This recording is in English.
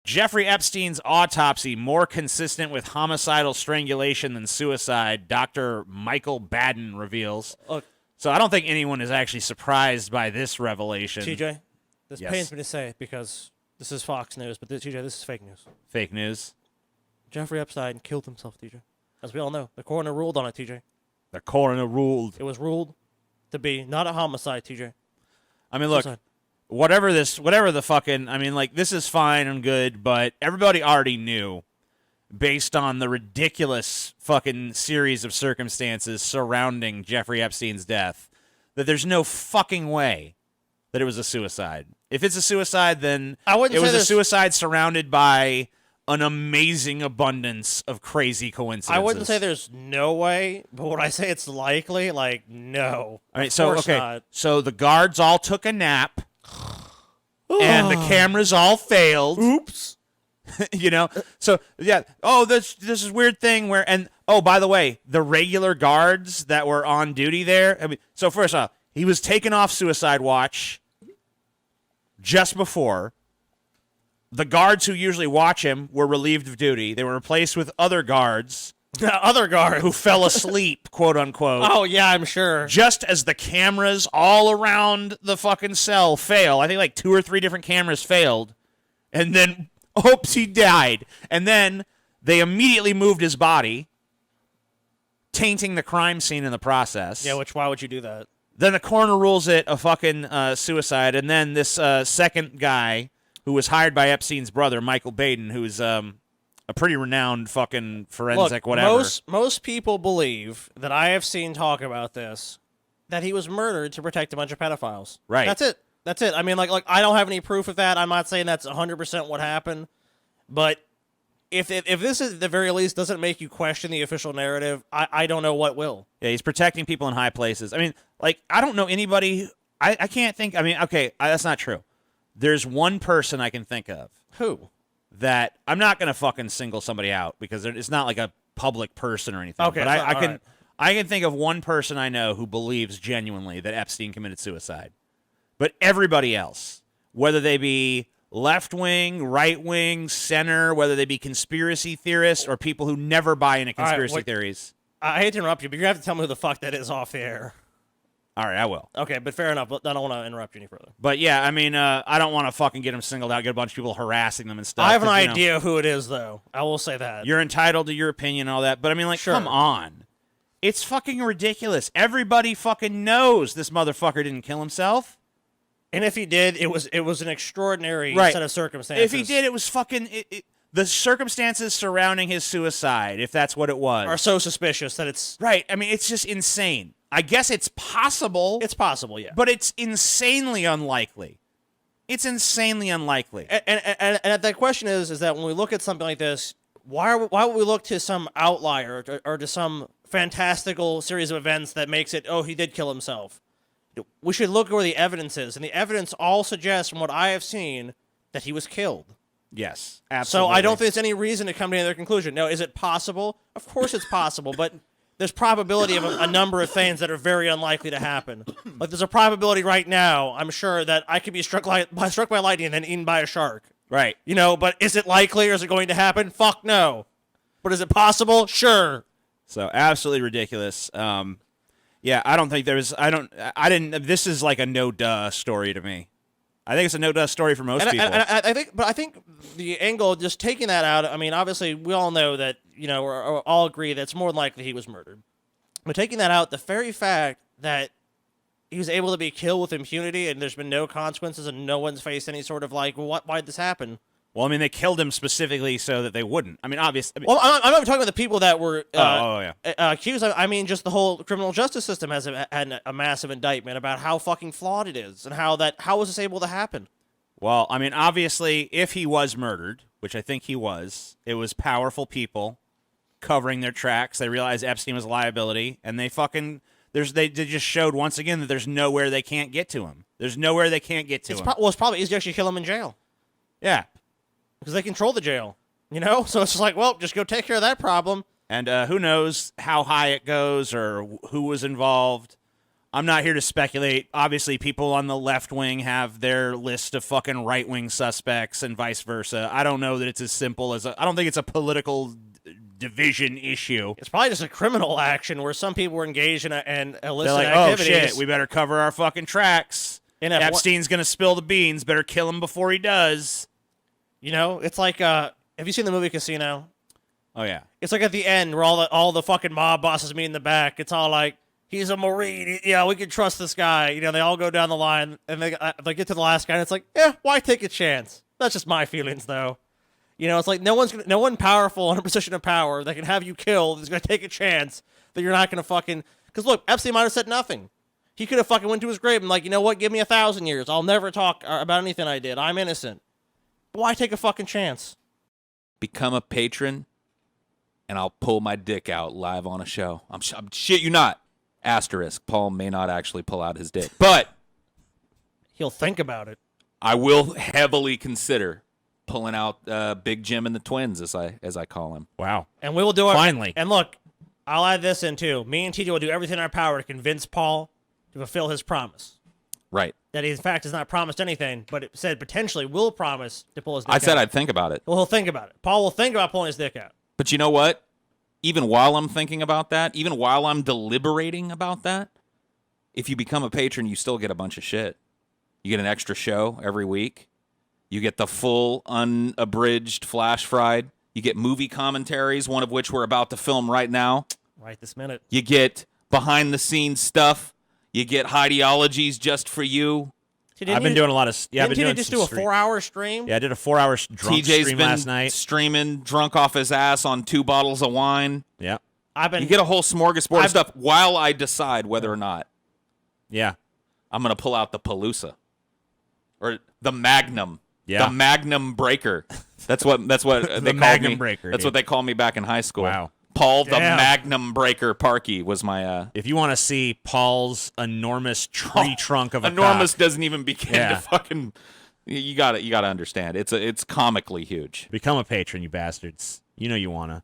Jeffrey Epstein's autopsy more consistent with homicidal strangulation than suicide, Dr. Michael Baden reveals. So I don't think anyone is actually surprised by this revelation. TJ, this pains me to say it because this is Fox News, but TJ, this is fake news. Fake news? Jeffrey Epstein killed himself, TJ. As we all know, the coroner ruled on it, TJ. The coroner ruled. It was ruled to be not a homicide, TJ. I mean, look, suicide. whatever the fucking, I mean, like, this is fine and good, but everybody already knew, based on the ridiculous fucking series of circumstances surrounding Jeffrey Epstein's death, that there's no fucking way that it was a suicide. If it's a suicide, then it was a suicide surrounded by an amazing abundance of crazy coincidences. I wouldn't say there's no way, but would I say it's likely? Like, no. All right, so the guards all took a nap, and the cameras all failed. Oops. You know, so yeah. Oh, this is weird thing where, and oh, by the way, the regular guards that were on duty there. I mean, so first off, he was taken off suicide watch just before. The guards who usually watch him were relieved of duty. They were replaced with other guards. Other guards who fell asleep, quote unquote. Oh yeah, I'm sure. Just as the cameras all around the fucking cell fail, I think like 2 or 3 different cameras failed, and then. Oops, he died. And then they immediately moved his body, tainting the crime scene in the process. Yeah, why would you do that? Then the coroner rules it a fucking suicide. And then this second guy who was hired by Epstein's brother, Michael Baden, who's a pretty renowned fucking forensic whatever. Most people believe that I have seen talk about this, that he was murdered to protect a bunch of pedophiles. Right. That's it. I mean, like I don't have any proof of that. I'm not saying that's 100% what happened. But if this is at the very least doesn't make you question the official narrative, I don't know what will. Yeah, he's protecting people in high places. I mean, like, I don't know anybody. I can't think. I mean, okay, that's not true. There's one person I can think of. Who? That I'm not going to fucking single somebody out because it's not like a public person or anything. Okay, but I can think of one person I know who believes genuinely that Epstein committed suicide. But everybody else, whether they be left-wing, right-wing, center, whether they be conspiracy theorists or people who never buy into conspiracy theories. I hate to interrupt you, but you're going to have to tell me who the fuck that is off the air. All right, I will. Okay, but fair enough. I don't want to interrupt you any further. But yeah, I mean, I don't want to fucking get them singled out, get a bunch of people harassing them and stuff. I have an idea who it is, though. I will say that. You're entitled to your opinion and all that, but I mean, like, come on. It's fucking ridiculous. Everybody fucking knows this motherfucker didn't kill himself. And if he did, it was an extraordinary set of circumstances. If he did, it was fucking... the circumstances surrounding his suicide, if that's what it was... are so suspicious that it's... Right. I mean, it's just insane. I guess it's possible. It's possible, yeah. But it's insanely unlikely. It's insanely unlikely. And the question is that when we look at something like this, why would we look to some outlier or to some fantastical series of events that makes it, oh, he did kill himself? We should look where the evidence is, and the evidence all suggests, from what I have seen, that he was killed. Yes, absolutely. So I don't think there's any reason to come to any other conclusion. Now, is it possible? Of course it's possible, but there's probability of a number of things that are very unlikely to happen. Like, there's a probability right now, I'm sure, that I could be struck by lightning and then eaten by a shark. Right. You know, but is it likely or is it going to happen? Fuck no. But is it possible? Sure. So, absolutely ridiculous. Yeah, I don't think this is like a no-duh story to me. I think it's a no-duh story for most people. I think the angle, just taking that out, I mean, obviously, we all know that, you know, or all agree that it's more than likely he was murdered. But taking that out, the very fact that he was able to be killed with impunity and there's been no consequences and no one's faced any sort of like, well, why did this happen? Well, I mean, they killed him specifically so that they wouldn't. I mean, obviously. Well, I'm not talking about the people that were accused. I mean, just the whole criminal justice system has had a massive indictment about how fucking flawed it is and how was this able to happen? Well, I mean, obviously, if he was murdered, which I think he was, it was powerful people covering their tracks. They realized Epstein was a liability, and they fucking they just showed once again that there's nowhere they can't get to him. There's nowhere they can't get to him. Well, it's probably easy to actually kill him in jail. Yeah. Because they control the jail, you know? So it's just like, well, just go take care of that problem. And who knows how high it goes or who was involved. I'm not here to speculate. Obviously, people on the left wing have their list of fucking right wing suspects and vice versa. I don't know that it's as simple as I don't think it's a political division issue. It's probably just a criminal action where some people were engaged in illicit They're like, activities. oh shit, we better cover our fucking tracks. Epstein's gonna spill the beans. Better kill him before he does. You know, it's like, have you seen the movie Casino? Oh yeah. It's like at the end where all the fucking mob bosses meet in the back. It's all like, he's a Marine. Yeah, we can trust this guy. You know, they all go down the line and they get to the last guy and it's like, yeah, why take a chance? That's just my feelings though. You know, it's like no one powerful in a position of power that can have you killed is going to take a chance that you're not going to fucking... Because look, Epstein might have said nothing. He could have fucking went to his grave and like, you know what, give me 1,000 years. I'll never talk about anything I did. I'm innocent. But why take a fucking chance? Become a patron, and I'll pull my dick out live on a show. I'm shit you not. Asterisk. Paul may not actually pull out his dick. But... He'll think about it. I will heavily consider pulling out Big Jim and the Twins, as I call him. Wow. And we will do it. Finally. And look, I'll add this in too. Me and TJ will do everything in our power to convince Paul to fulfill his promise. Right. That he, in fact, has not promised anything, but it said potentially will promise to pull his dick out. I said I'd think about it. Well, he'll think about it. Paul will think about pulling his dick out. But you know what? Even while I'm thinking about that, even while I'm deliberating about that, if you become a patron, you still get a bunch of shit. You get an extra show every week. You get the full, unabridged flash fried. You get movie commentaries, one of which we're about to film right now. Right this minute. You get behind-the-scenes stuff. You get ideologies just for you. I've been doing a lot of... Yeah, I've been doing just do a 4-hour stream? Yeah, I did a 4-hour drunk stream last night. Streaming, drunk off his ass on 2 bottles of wine. Yeah. You get a whole smorgasbord of stuff while I decide whether or not I'm going to pull out the Palooza. Or the Magnum. Yeah. The Magnum Breaker. That's what they called Magnum me. Breaker, That's dude. what they called me back in high school. Wow. Paul the Damn. Magnum Breaker Parkey was my If you want to see Paul's enormous tree trunk of a enormous cock, doesn't even begin to fucking you got to understand. It's comically huge. become a patron, you bastards. You know you want to.